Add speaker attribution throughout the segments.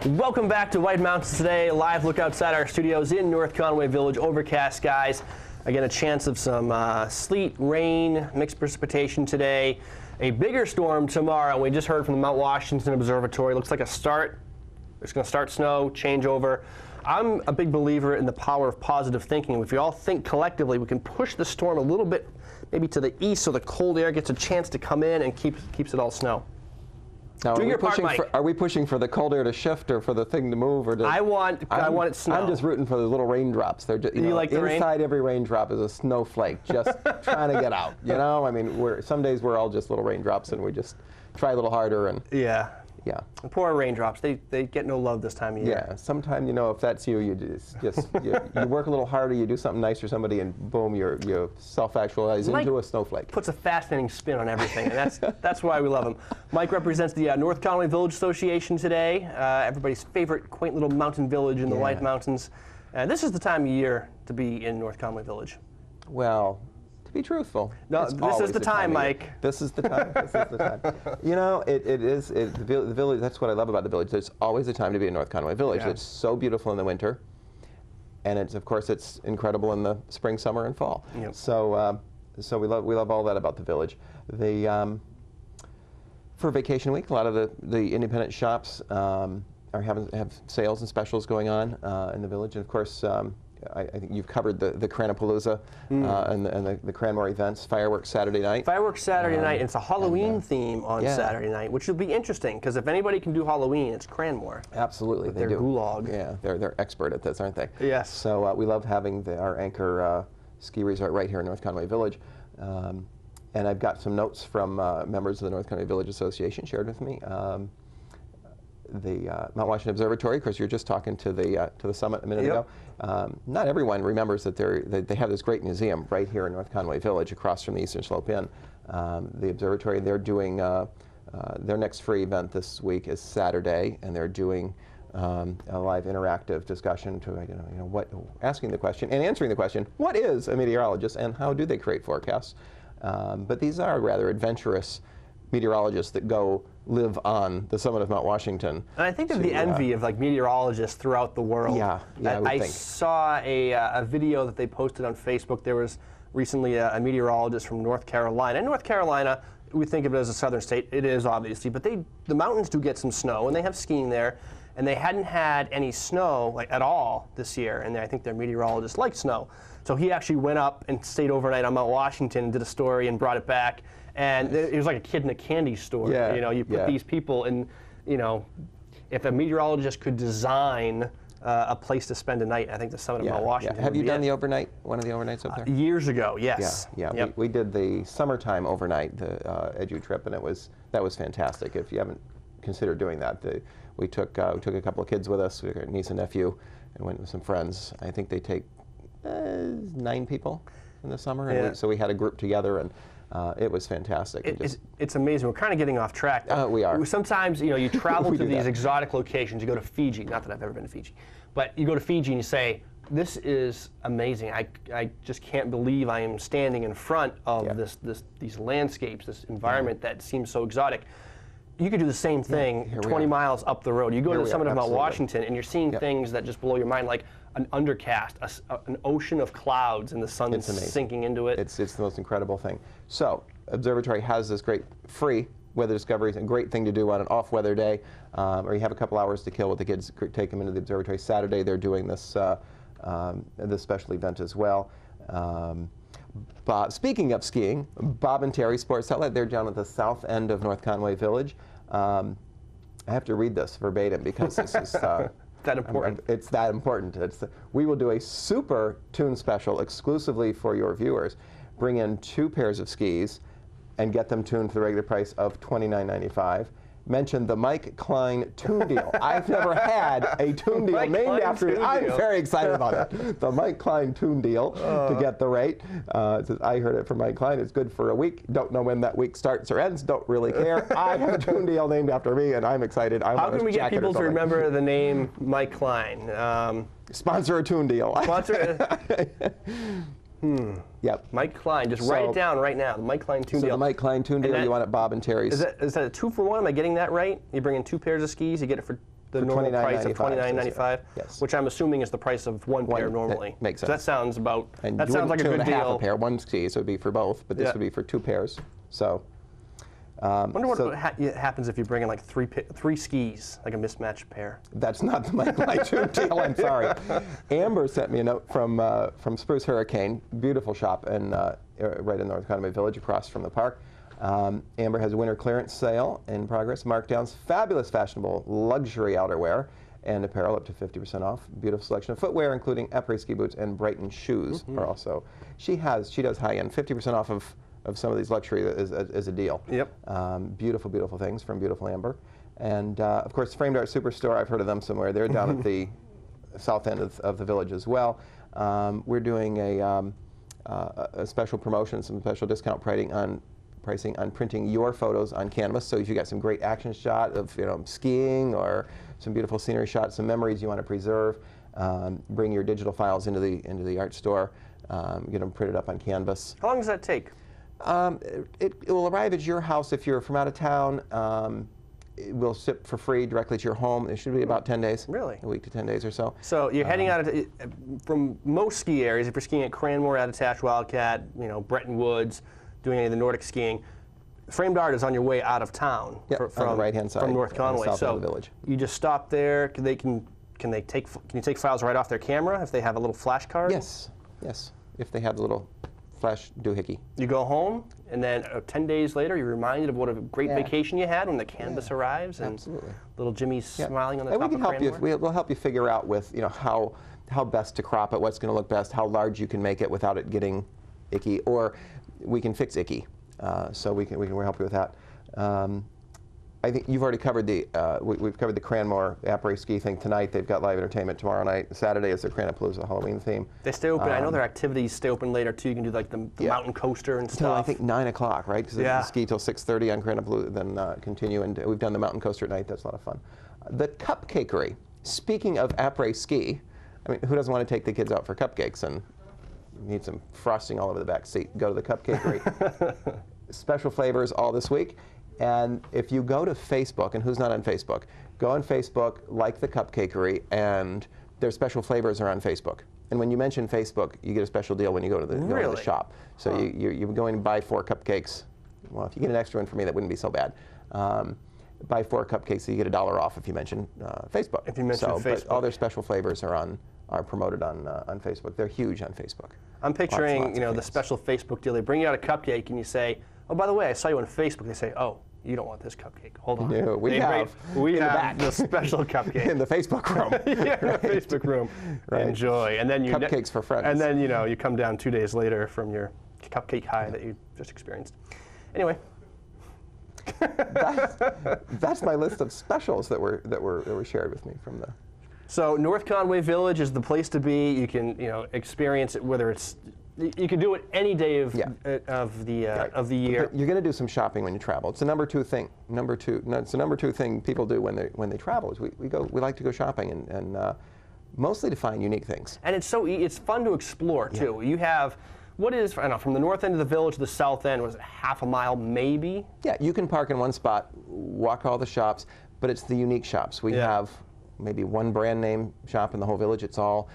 Speaker 1: Welcome back to White Mountains Today. Live look outside our studios in North Conway Village. Overcast skies. Again, a chance of some sleet, rain, mixed precipitation today. A bigger storm tomorrow. We just heard from the Mount Washington Observatory. Looks like a start. It's going to start snow, change over. I'm a big believer in the power of positive thinking. If we all think collectively, we can push the storm a little bit, maybe to the east, so the cold air gets a chance to come in and keeps it all snow.
Speaker 2: Now,
Speaker 1: Are
Speaker 2: we pushing for the cold air to shift or for the thing to move? Or
Speaker 1: I want it to snow.
Speaker 2: I'm just rooting for the little raindrops. They're just,
Speaker 1: you like the rain?
Speaker 2: Inside every raindrop is a snowflake just trying to get out. You know, I mean, some days we're all just little raindrops and we just try a little harder and
Speaker 1: yeah. The poor raindrops, they get no love this time of year.
Speaker 2: Yeah, sometimes, you know, if that's you, you just you work a little harder, you do something nice for somebody, and boom, you self-actualize into a snowflake.
Speaker 1: Puts a fascinating spin on everything, and that's why we love him. Mike represents the North Conway Village Association today, everybody's favorite quaint little mountain village in the White Mountains. This is the time of year to be in North Conway Village.
Speaker 2: Well, be truthful.
Speaker 1: No, this is the time, Mike.
Speaker 2: This is the time. This is the time. You know, the village. That's what I love about the village. There's always a time to be in North Conway Village. Yeah. It's so beautiful in the winter, and of course it's incredible in the spring, summer, and fall. Yep. So we love all that about the village. For vacation week, a lot of the independent shops have sales and specials going on in the village, and of course. I think you've covered the Cranapalooza and the Cranmore events. Fireworks Saturday night.
Speaker 1: Fireworks Saturday night. It's a Halloween theme on Saturday night, which will be interesting because if anybody can do Halloween, it's Cranmore.
Speaker 2: Absolutely, they
Speaker 1: do.
Speaker 2: They're
Speaker 1: gulag.
Speaker 2: Yeah, they're expert at this, aren't they?
Speaker 1: Yes.
Speaker 2: So we love having our anchor ski resort right here in North Conway Village. And I've got some notes from members of the North Conway Village Association shared with me. The Mount Washington Observatory, of course, you were just talking to the summit a minute ago. Not everyone remembers that they have this great museum right here in North Conway Village, across from the Eastern Slope Inn. The observatory, they're doing their next free event this week is Saturday, and they're doing a live interactive discussion to asking the question and answering the question: what is a meteorologist, and how do they create forecasts? But these are rather adventurous meteorologists that live on the summit of Mount Washington.
Speaker 1: And I think they're the envy of meteorologists throughout the world.
Speaker 2: Yeah,
Speaker 1: I saw a video that they posted on Facebook. There was recently a meteorologist from North Carolina. And North Carolina, we think of it as a southern state. It is, obviously, but the mountains do get some snow, and they have skiing there. And they hadn't had any snow at all this year, and I think their meteorologists like snow. So he actually went up and stayed overnight on Mount Washington, did a story, and brought it back. And it was like a kid in a candy store.
Speaker 2: Yeah,
Speaker 1: you put these people in, if a meteorologist could design a place to spend a night, I think the summit of Mount Washington.
Speaker 2: Have you done the overnight, one of the overnights up there?
Speaker 1: Years ago, yes.
Speaker 2: Yeah.
Speaker 1: Yep.
Speaker 2: We did the summertime overnight, the Edu trip, and that was fantastic. If you haven't considered doing that, we took a couple of kids with us, we got a niece and nephew, and went with some friends. I think they take 9 people in the summer, and so we had a group together, and it was fantastic.
Speaker 1: It's amazing. We're kind of getting off track.
Speaker 2: We are.
Speaker 1: Sometimes, you travel to these exotic locations. You go to Fiji. Not that I've ever been to Fiji, but you go to Fiji and you say, "This is amazing. I just can't believe I am standing in front of these landscapes, this environment that seems so exotic." You could do the same thing 20 miles up the road. You go to the summit of Mount Washington, and you're seeing things that just blow your mind, like an undercast, an ocean of clouds, and the sun sinking into it.
Speaker 2: It's the most incredible thing. So, Observatory has this great free weather discoveries, a great thing to do on an off-weather day, or you have a couple hours to kill with the kids. Take them into the observatory. Saturday, they're doing this special event as well. Speaking of skiing, Bob and Terry Sports Outlet, they're down at the south end of North Conway Village. I have to read this verbatim because this is
Speaker 1: that important.
Speaker 2: It's that important. We will do a super tune special exclusively for your viewers. Bring in 2 pairs of skis and get them tuned for the regular price of $29.95. Mention the Mike Kline tune deal. I've never had a tune deal named after me. I'm very excited about it. The Mike Kline tune deal to get the rate. I heard it from Mike Kline. It's good for a week. Don't know when that week starts or ends. Don't really care. I have a tune deal named after me, and I'm excited.
Speaker 1: How can we get people to remember the name Mike Kline?
Speaker 2: Sponsor a tune deal.
Speaker 1: Sponsor.
Speaker 2: Yep.
Speaker 1: Mike Kline. Just write it down right now. The Mike Kline tune deal.
Speaker 2: So the Mike Kline tune deal, you want it Bob and Terry's.
Speaker 1: Is that a 2-for-1? Am I getting that right? You bring in 2 pairs of skis, you get it for the
Speaker 2: For
Speaker 1: normal price of
Speaker 2: $29.95.
Speaker 1: $29.95,
Speaker 2: Yes.
Speaker 1: which I'm assuming is the price of one pair normally.
Speaker 2: Makes
Speaker 1: So
Speaker 2: sense.
Speaker 1: that sounds about.
Speaker 2: And
Speaker 1: that
Speaker 2: you
Speaker 1: sounds like
Speaker 2: wouldn't
Speaker 1: a good
Speaker 2: two and a half
Speaker 1: deal.
Speaker 2: a pair. One ski, so it would be for both, but this
Speaker 1: Yeah.
Speaker 2: would be for 2 pairs. So.
Speaker 1: I wonder what happens if you bring in like three skis, like a mismatched pair.
Speaker 2: That's not my true deal. I'm sorry. Amber sent me a note from Spruce Hurricane, beautiful shop, and right in North Conway Village, across from the park. Amber has a winter clearance sale in progress, markdowns, fabulous fashionable luxury outerwear and apparel up to 50% off. Beautiful selection of footwear, including après ski boots and Brighton shoes. Are also. She does high end, 50% off of some of these luxury is a deal.
Speaker 1: Yep.
Speaker 2: Beautiful, beautiful things from beautiful Amber. And of course, Framed Art Superstore, I've heard of them somewhere. They're down at the south end of the village as well. We're doing a special promotion, some special discount pricing on printing your photos on canvas. So if you got some great action shot of skiing or some beautiful scenery shots, some memories you want to preserve, bring your digital files into the art store, get them printed up on canvas.
Speaker 1: How long does that take?
Speaker 2: It will arrive at your house if you're from out of town. It will ship for free directly to your home. It should be about 10 days.
Speaker 1: Really?
Speaker 2: A week to 10 days or so.
Speaker 1: So you're heading out from most ski areas. If you're skiing at Cranmore, Attitash, Wildcat, Bretton Woods, doing any of the Nordic skiing, Framed Art is on your way out of town.
Speaker 2: Yep,
Speaker 1: from
Speaker 2: on the right-hand side,
Speaker 1: from North Conway.
Speaker 2: south
Speaker 1: So
Speaker 2: end of the village.
Speaker 1: you just stop there. Can you take files right off their camera if they have a little flash card?
Speaker 2: Yes, yes. If they have the little flash doohickey.
Speaker 1: You go home, and then 10 days later, you're reminded of what a great
Speaker 2: Yeah.
Speaker 1: vacation you had when the canvas arrives, and
Speaker 2: Absolutely.
Speaker 1: little Jimmy's smiling on the
Speaker 2: And
Speaker 1: top
Speaker 2: we can
Speaker 1: of
Speaker 2: help you.
Speaker 1: Cranmore.
Speaker 2: We'll help you figure out with how best to crop it, what's going to look best, how large you can make it without it getting icky, or we can fix icky. So we'll help you with that. I think you've already covered we've covered the Cranmore après ski thing tonight. They've got live entertainment tomorrow night. Saturday is their Cranapalooza Halloween theme.
Speaker 1: They stay open. I know their activities stay open later too. You can do like the mountain coaster and
Speaker 2: Until
Speaker 1: stuff.
Speaker 2: I think 9 o'clock, right? Because they ski till 6:30 on Cranapalooza, then continue. And we've done the mountain coaster at night. That's a lot of fun. The Cupcakery. Speaking of après ski, I mean, who doesn't want to take the kids out for cupcakes and need some frosting all over the back seat? Go to the Cupcakery. Special flavors all this week. And if you go to Facebook, and who's not on Facebook, go on Facebook, like the Cupcakery, and their special flavors are on Facebook. And when you mention Facebook, you get a special deal when you go to the shop. So you're going to buy 4 cupcakes. Well, if you get an extra one for me, that wouldn't be so bad. Buy 4 cupcakes, so you get $1 off if you mention Facebook.
Speaker 1: If you mention Facebook.
Speaker 2: But all their special flavors are promoted on Facebook. They're huge on Facebook.
Speaker 1: I'm picturing,
Speaker 2: Lots of
Speaker 1: the special Facebook deal. They bring you out a cupcake and you say, "Oh, by the way, I saw you on Facebook." They say, "Oh, you don't want this cupcake. Hold on."
Speaker 2: No, we have
Speaker 1: the special cupcake
Speaker 2: in the Facebook room.
Speaker 1: yeah, in the Facebook room.
Speaker 2: Right.
Speaker 1: Enjoy, and then you
Speaker 2: Cupcakes for friends.
Speaker 1: And then you come down 2 days later from your cupcake high that you just experienced. Anyway.
Speaker 2: That's my list of specials that were shared with me from the.
Speaker 1: So North Conway Village is the place to be. You can experience it, whether it's you can do it any day of the year.
Speaker 2: But you're going to do some shopping when you travel. It's the number two thing. It's the number two thing people do when they travel. Is we like to go shopping and mostly to find unique things.
Speaker 1: And it's fun to explore too. You have. What is, I don't know, from the north end of the village to the south end, was it half a mile maybe?
Speaker 2: Yeah, you can park in one spot, walk all the shops, but it's the unique shops. We have maybe one brand name shop in the whole village. It's not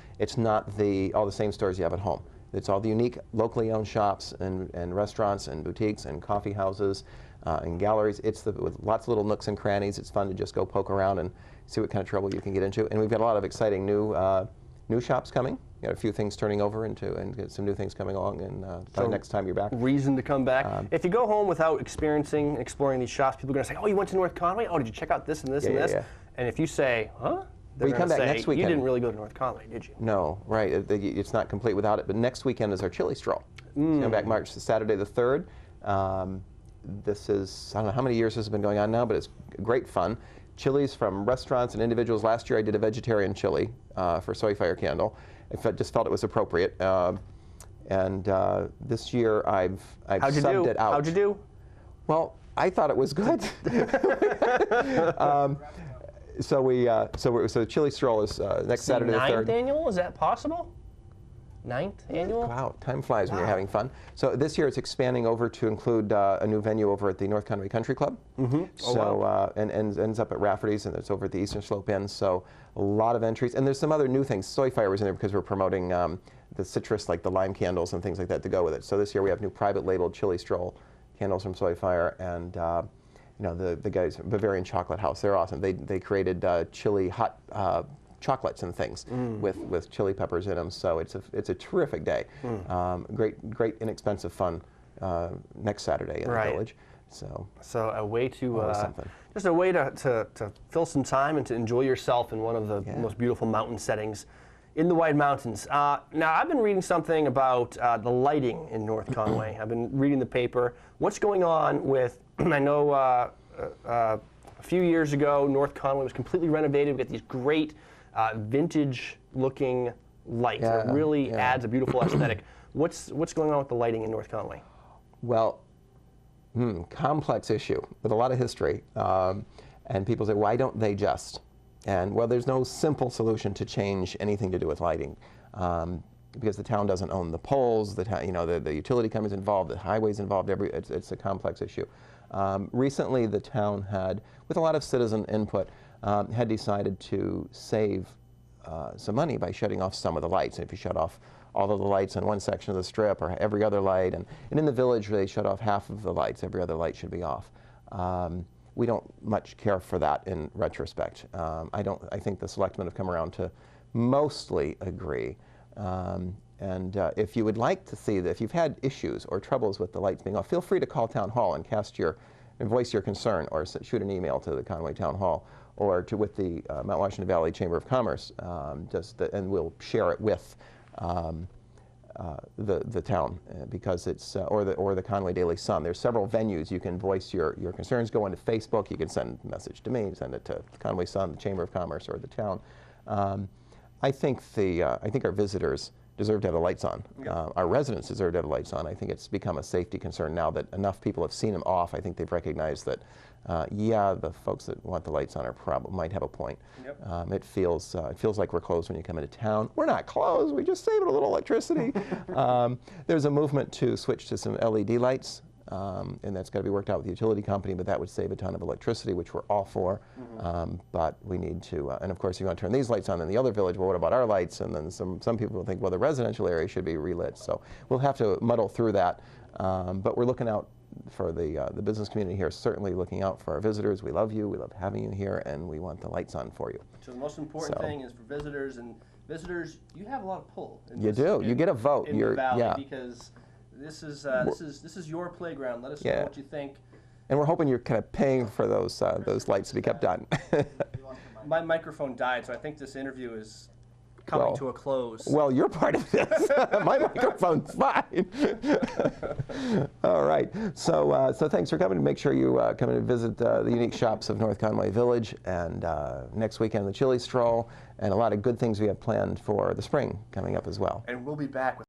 Speaker 2: all the same stores you have at home. It's all the unique locally owned shops and restaurants and boutiques and coffee houses and galleries. With lots of little nooks and crannies. It's fun to just go poke around and see what kind of trouble you can get into. And we've got a lot of exciting new shops coming. A few things turning over and get some new things coming along, and by the next time you're back.
Speaker 1: Reason to come back. If you go home without exploring these shops, people are going to say, "Oh, you went to North Conway? Oh, did you check out this and this and this?" And if you say, "Huh?" They're
Speaker 2: you come back next weekend.
Speaker 1: You didn't really go to North Conway, did you?
Speaker 2: No, right. It's not complete without it. But next weekend is our chili stroll. So come back Saturday the 3rd. This is, I don't know how many years this has been going on now, but it's great fun. Chilies from restaurants and individuals. Last year I did a vegetarian chili for Soy Fire Candle. I just felt it was appropriate. And this year I've subbed it out.
Speaker 1: How'd you do?
Speaker 2: Well, I thought it was good. So the chili stroll is next Saturday the 3rd.
Speaker 1: Ninth annual? Is that possible? 9th annual?
Speaker 2: Wow, time flies when you're
Speaker 1: Wow.
Speaker 2: having fun. So this year it's expanding over to include a new venue over at the North Conway Country Club.
Speaker 1: Mm-hmm.
Speaker 2: So and ends up at Rafferty's, and it's over at the Eastern Slope Inn. So a lot of entries, and there's some other new things. Soy Fire was in there because we're promoting the citrus, like the lime candles and things like that, to go with it. So this year we have new private labeled chili stroll candles from Soy Fire, and you know, the guys, Bavarian Chocolate House, they're awesome. They created chili hot chocolates and things with chili peppers in them. So it's a terrific day. Great inexpensive fun next Saturday in the village. So
Speaker 1: a way to
Speaker 2: something.
Speaker 1: just a way to fill some time and to enjoy yourself in one of the most beautiful mountain settings in the White Mountains. Now, I've been reading something about the lighting in North Conway. I've been reading the paper. What's going on with, I know a few years ago, North Conway was completely renovated. We've got these great vintage-looking lights. It really adds a beautiful aesthetic. What's going on with the lighting in North Conway?
Speaker 2: Well, complex issue with a lot of history. And people say, why don't they just? And well, there's no simple solution to change anything to do with lighting, because the town doesn't own the poles. The utility company's involved, the highway's involved. It's a complex issue. Recently, the town had, with a lot of citizen input, had decided to save some money by shutting off some of the lights. And if you shut off all of the lights in one section of the strip, or every other light, and in the village they shut off half of the lights, every other light should be off. We don't much care for that in retrospect. I think the selectmen have come around to mostly agree. If you would like to see that, if you've had issues or troubles with the lights being off, feel free to call Town Hall and voice your concern, or shoot an email to the Conway Town Hall, or with the Mount Washington Valley Chamber of Commerce, and we'll share it with the town, because it's or the Conway Daily Sun. There's several venues you can voice your concerns. Go into Facebook. You can send a message to me. Send it to the Conway Sun, the Chamber of Commerce, or the town. I think our visitors deserve to have the lights on. Our residents deserve to have the lights on. I think it's become a safety concern now that enough people have seen them off. I think they've recognized that, the folks that want the lights on might have a point. It feels like we're closed when you come into town. We're not closed. We just saved a little electricity. There's a movement to switch to some LED lights. And that's got to be worked out with the utility company, but that would save a ton of electricity, which we're all for. But we need to, and of course, if you want to turn these lights on in the other village, well, what about our lights? And then some people will think, well, the residential area should be relit. So we'll have to muddle through that. But we're looking out for the business community here, certainly looking out for our visitors. We love you. We love having you here, and we want the lights on for you.
Speaker 1: So the most important thing is for visitors, and visitors, you have a lot of pull.
Speaker 2: You do. You get a vote.
Speaker 1: In the valley, because this is your playground. Let us know what you think.
Speaker 2: And we're hoping you're kind of paying for those lights to be kept on.
Speaker 1: My microphone died, so I think this interview is coming to a close.
Speaker 2: Well, you're part of this. My microphone's fine. All right. So thanks for coming. Make sure you come in and visit the unique shops of North Conway Village, and next weekend the chili stroll, and a lot of good things we have planned for the spring coming up as well.
Speaker 1: And we'll be back with